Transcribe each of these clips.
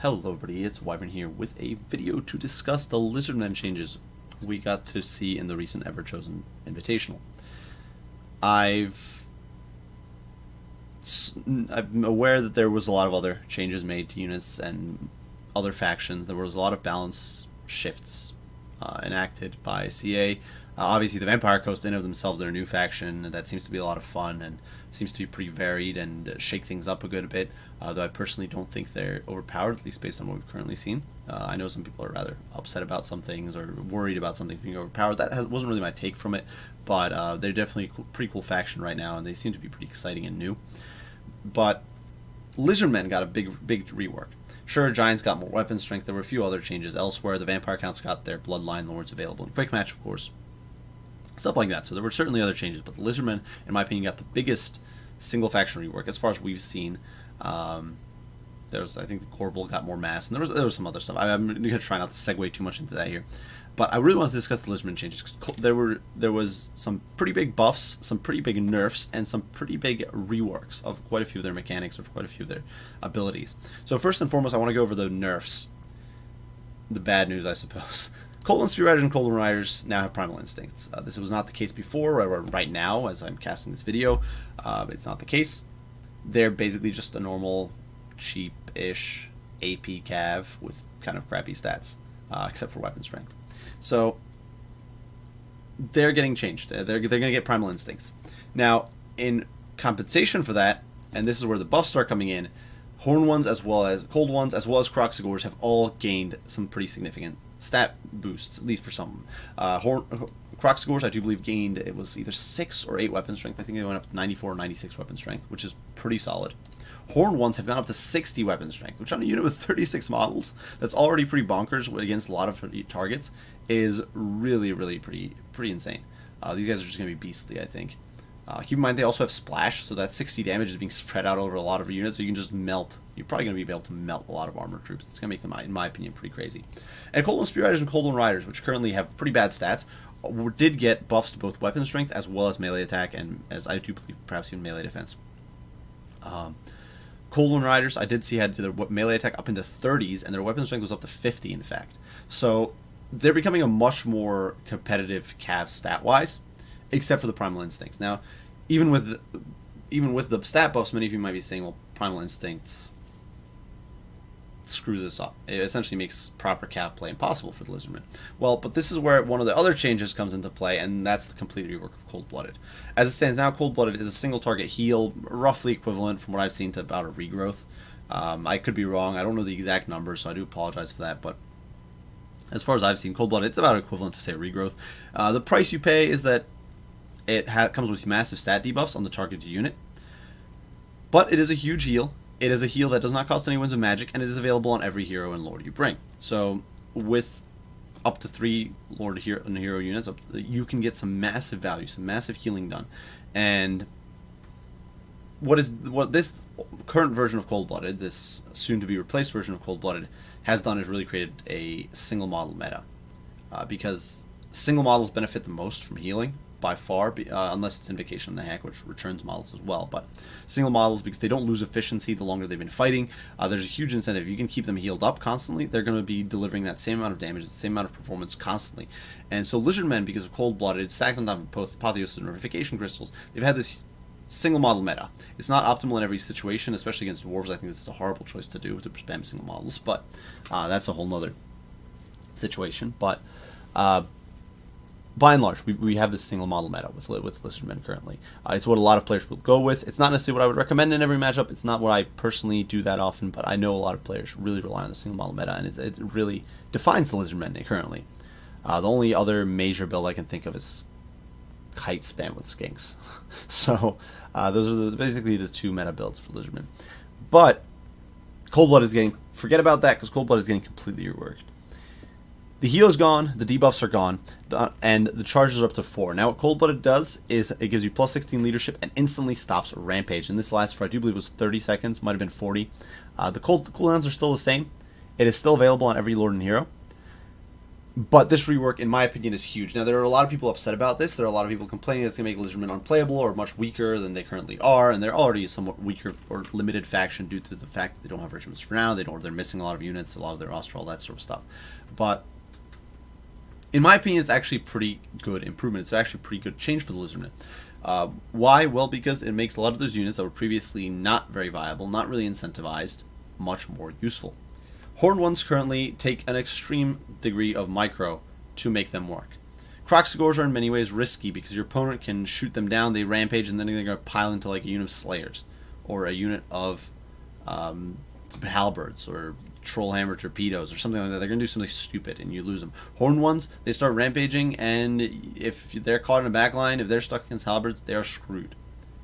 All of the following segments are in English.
Hello everybody, it's Wyvern here with a video to discuss the lizardmen changes we got to see in the recent Ever-Chosen Invitational. I'm aware that there was a lot of other changes made to units and other factions. There was a lot of balance shifts enacted by CA. Obviously the Vampire Coast in of themselves are a new faction that seems to be a lot of fun and seems to be pretty varied and shake things up a good bit, though I personally don't think they're overpowered, at least based on what we've currently seen. I know some people are rather upset about some things or worried about something being overpowered. That wasn't really my take from it, but they're definitely a pretty cool faction right now, and they seem to be pretty exciting and new. But lizardmen got a big rework. Sure, Giants got more weapon strength. There were a few other changes elsewhere. The Vampire Counts got their Bloodline Lords available in Quick Match, of course. Stuff like that. So there were certainly other changes, but the lizardmen, in my opinion, got the biggest single faction rework as far as we've seen. There's, I think, the Corporal got more mass, and there was some other stuff. I'm going to try not to segue too much into that here, but I really want to discuss the lizardmen changes because there was some pretty big buffs, some pretty big nerfs, and some pretty big reworks of quite a few of their mechanics or quite a few of their abilities. So first and foremost, I want to go over the nerfs. The bad news, I suppose. Cold Spear Riders and Cold Riders now have Primal Instincts. This was not the case before, or right now, as I'm casting this video. It's not the case. They're basically just a normal, cheap-ish AP Cav with kind of crappy stats, except for weapon strength. So, they're getting changed. They're going to get Primal Instincts. Now, in compensation for that, and this is where the buffs start coming in, Horn ones as well as Cold ones as well as Croxagores have all gained some pretty significant stat boosts, at least for some. Croxagores, I do believe, gained, it was either 6 or 8 weapon strength. I think they went up to 94 or 96 weapon strength, which is pretty solid. Horn ones have gone up to 60 weapon strength, which on a unit with 36 models, that's already pretty bonkers against a lot of targets, is really pretty insane. These guys are just going to be beastly, I think. Keep in mind they also have Splash, so that 60 damage is being spread out over a lot of units, so you can just melt. You're probably going to be able to melt a lot of armored troops. It's going to make them, in my opinion, pretty crazy. And Cold Spear Riders and Cold Riders, which currently have pretty bad stats, did get buffs to both weapon strength as well as melee attack, and as I do believe, perhaps even melee defense. Cold Riders, I did see had their melee attack up into 30s, and their weapon strength was up to 50, in fact. So they're becoming a much more competitive Cav stat-wise, except for the Primal Instincts. Now, even with the stat buffs, many of you might be saying, well, Primal Instincts screws this up. It essentially makes proper Cav play impossible for the Lizardmen. Well, but this is where one of the other changes comes into play, and that's the complete rework of Cold-Blooded. As it stands now, Cold-Blooded is a single target heal, roughly equivalent from what I've seen to about a regrowth. I could be wrong. I don't know the exact numbers, so I do apologize for that, but as far as I've seen, Cold-Blooded, it's about equivalent to, say, regrowth. The price you pay is that it comes with massive stat debuffs on the targeted unit, but it is a huge heal. It is a heal that does not cost any Winds of Magic, and it is available on every hero and lord you bring. So, with up to 3 Lord and Hero units, you can get some massive value, some massive healing done. And what this current version of Cold-Blooded, this soon-to-be replaced version of Cold-Blooded, has done is really created a single model meta, because single models benefit the most from healing by far, unless it's Invocation of the Hack, which returns models as well. But single models, because they don't lose efficiency the longer they've been fighting, there's a huge incentive. If you can keep them healed up constantly, they're going to be delivering that same amount of damage, the same amount of performance constantly. And so Lizardmen, because of Cold-Blooded, stacked on top of both Apotheosis and Verification Crystals, they've had this single model meta. It's not optimal in every situation, especially against dwarves. I think this is a horrible choice to do, to spam single models, but that's a whole nother situation. But by and large, we have this single model meta with Lizardmen currently. It's what a lot of players will go with. It's not necessarily what I would recommend in every matchup. It's not what I personally do that often, but I know a lot of players really rely on the single model meta, and it really defines the Lizardmen currently. The only other major build I can think of is Kite Spam with Skinks. So those are basically the 2 meta builds for Lizardmen. But Cold-Blood is getting, forget about that, because Cold-Blood is getting completely reworked. The heal is gone, the debuffs are gone, and the charges are up to 4. Now what Cold-Blooded does is it gives you plus 16 leadership and instantly stops Rampage. And this lasts for, I do believe it was 30 seconds, might have been 40. The cooldowns are still the same. It is still available on every Lord and Hero. But this rework, in my opinion, is huge. Now, there are a lot of people upset about this. There are a lot of people complaining that it's going to make lizardmen unplayable or much weaker than they currently are, and they're already a somewhat weaker or limited faction due to the fact that they don't have regiments for now. They're missing a lot of units, a lot of their roster, all that sort of stuff. But in my opinion, it's actually pretty good improvement. It's actually a pretty good change for the lizardmen. Why? Well, because it makes a lot of those units that were previously not very viable, not really incentivized, much more useful. Horned ones currently take an extreme degree of micro to make them work. Croxagores are in many ways risky because your opponent can shoot them down, they rampage, and then they're going to pile into like a unit of Slayers or a unit of Halberds or Trollhammer torpedoes or something like that. They're going to do something stupid and you lose them. Horned ones, they start rampaging, and if they're caught in a backline, if they're stuck against Halberds, they are screwed.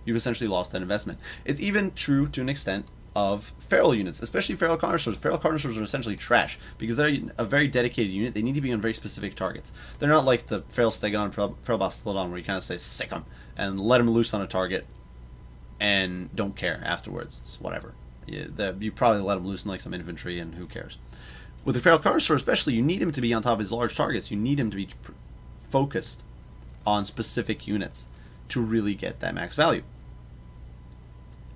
You've essentially lost that investment. It's even true to an extent of feral units, especially feral carnosaurs. Feral carnosaurs are essentially trash because they're a very dedicated unit. They need to be on very specific targets. They're not like the feral stegodon, feral bastillodon, where you kind of say sick them and let them loose on a target and don't care afterwards. It's whatever. You probably let them loose in like some infantry and who cares. With the feral carnosaur especially, you need him to be on top of his large targets. You need him to be focused on specific units to really get that max value.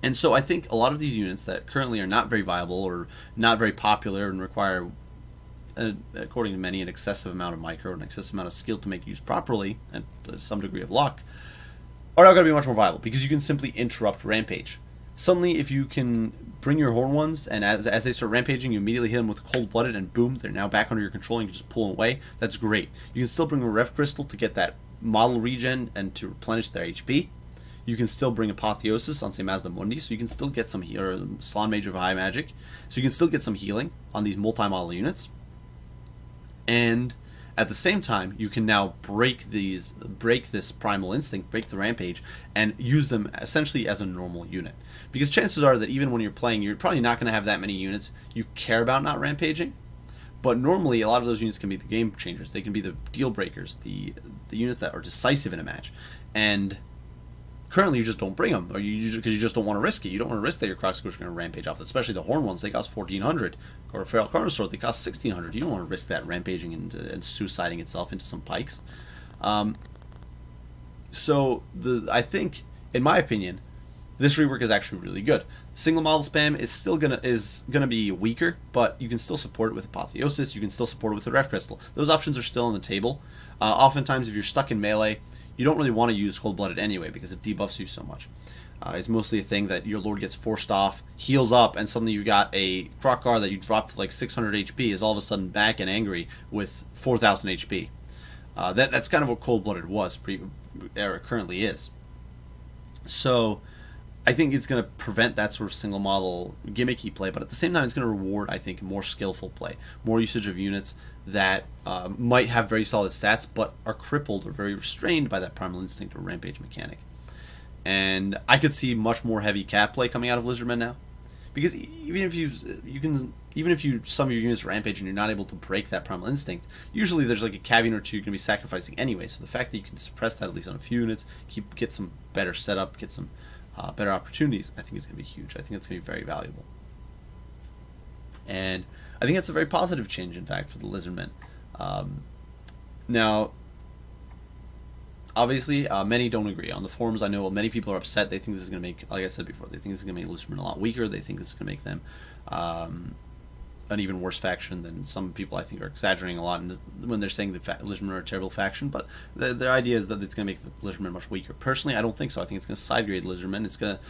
And so I think a lot of these units that currently are not very viable or not very popular and require, according to many, an excessive amount of micro, an excessive amount of skill to make use properly, and some degree of luck, are now going to be much more viable because you can simply interrupt rampage. Suddenly, if you can bring your horn ones, and as they start rampaging, you immediately hit them with cold-blooded, and boom, they're now back under your control, and you can just pull them away. That's great. You can still bring a Rev Crystal to get that model regen and to replenish their HP. You can still bring Apotheosis on, say, Mazdamundi, so you can still get some or Salon Mage of High Magic, so you can still get some healing on these multi-model units. And at the same time, you can now break this Primal Instinct, break the Rampage, and use them essentially as a normal unit. Because chances are that even when you're playing, you're probably not going to have that many units you care about not rampaging. But normally, a lot of those units can be the game changers. They can be the deal breakers, the units that are decisive in a match. And currently, you just don't bring them, or because you just don't want to risk it. You don't want to risk that your Croxagores are going to rampage off. Especially the horn ones, they cost 1,400, or a Feral Carnosaur, they cost 1,600. You don't want to risk that rampaging and suiciding itself into some pikes. So I think, in my opinion, this rework is actually really good. Single model spam is still gonna be weaker, but you can still support it with Apotheosis. You can still support it with the Rev Crystal. Those options are still on the table. Oftentimes, if you're stuck in melee, you don't really want to use cold-blooded anyway because it debuffs you so much. It's mostly a thing that your lord gets forced off, heals up, and suddenly you got a Croc-Gar that you dropped to like 600 HP is all of a sudden back and angry with 4,000 HP. That's kind of what cold-blooded was, currently is. So I think it's going to prevent that sort of single model gimmicky play, but at the same time it's going to reward, I think, more skillful play, more usage of units that might have very solid stats but are crippled or very restrained by that Primal Instinct or Rampage mechanic. And I could see much more heavy cap play coming out of Lizardmen now, because even if some of your units rampage and you're not able to break that Primal Instinct, usually there's like a cav unit or two you're going to be sacrificing anyway. So the fact that you can suppress that at least on a few units, get some better setup, get some better opportunities, I think it's going to be huge. I think it's going to be very valuable. And I think that's a very positive change, in fact, for the Lizardmen. Now, obviously, many don't agree. On the forums, I know many people are upset. They think this is going to make, like I said before, they think this is going to make Lizardmen a lot weaker. They think this is going to make them an even worse faction than some people, I think, are exaggerating a lot when they're saying the Lizardmen are a terrible faction. But their idea is that it's going to make the Lizardmen much weaker. Personally, I don't think so. I think it's going to side-grade Lizardmen. It's going to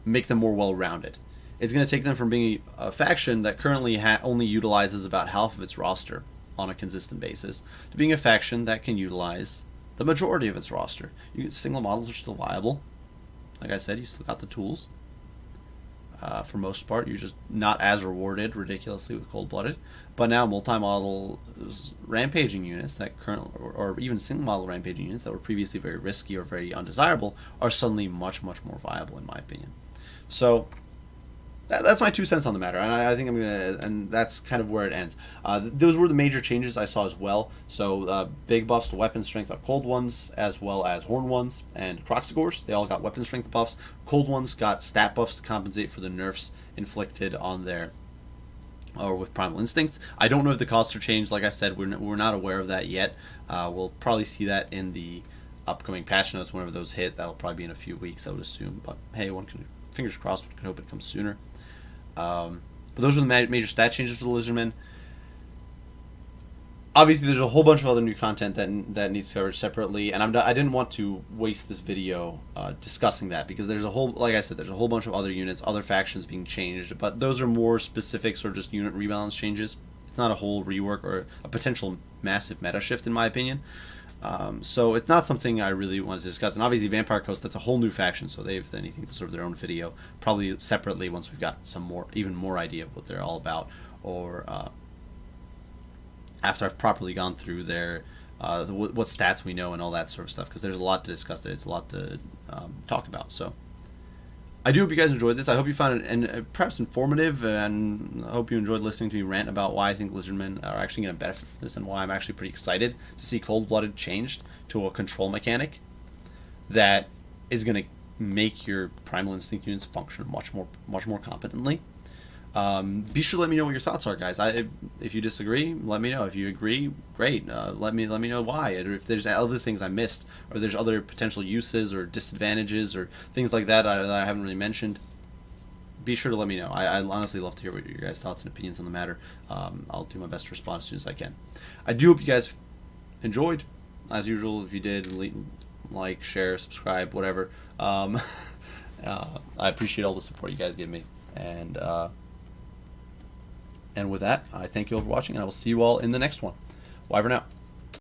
make them more well-rounded. It's going to take them from being a faction that currently only utilizes about half of its roster on a consistent basis to being a faction that can utilize the majority of its roster. Single models are still viable. Like I said, you still got the tools. For most part, you're just not as rewarded ridiculously with cold-blooded. But now multi-model rampaging units that currently, or even single-model rampaging units that were previously very risky or very undesirable, are suddenly much, much more viable, in my opinion. So that's my 2 cents on the matter, and I think I'm gonna, and that's kind of where it ends. Those were the major changes I saw as well. So big buffs to weapon strength on cold ones, as well as horn ones and Croxagores. They all got weapon strength buffs. Cold ones got stat buffs to compensate for the nerfs inflicted on their or with Primal Instincts. I don't know if the costs are changed. Like I said, we're not aware of that yet. We'll probably see that in the upcoming patch notes whenever those hit. That'll probably be in a few weeks, I would assume. But hey, fingers crossed, one can hope it comes sooner. But those are the major stat changes for the Lizardmen. Obviously, there's a whole bunch of other new content that needs coverage separately, and I didn't want to waste this video discussing that, because there's a whole, like I said, there's a whole bunch of other units, other factions being changed, but those are more specifics or just unit rebalance changes. It's not a whole rework or a potential massive meta shift, in my opinion. So it's not something I really wanted to discuss. And obviously, Vampire Coast, that's a whole new faction, so they've anything to sort of their own video, probably separately once we've got even more idea of what they're all about, or after I've properly gone through their what stats we know and all that sort of stuff, because there's a lot to discuss there. It's a lot to talk about. So I do hope you guys enjoyed this. I hope you found it perhaps informative, and I hope you enjoyed listening to me rant about why I think Lizardmen are actually going to benefit from this, and why I'm actually pretty excited to see Cold-Blooded changed to a control mechanic that is going to make your Primal Instinct units function much more competently. Be sure to let me know what your thoughts are, guys. If you disagree, let me know. If you agree, great. Let me know why. Or if there's other things I missed, or there's other potential uses or disadvantages or things like that that I haven't really mentioned, be sure to let me know. I honestly love to hear what your guys' thoughts and opinions on the matter. I'll do my best to respond as soon as I can. I do hope you guys enjoyed. As usual, if you did, like, share, subscribe, whatever. I appreciate all the support you guys give me. And with that, I thank you all for watching, and I will see you all in the next one. Bye for now.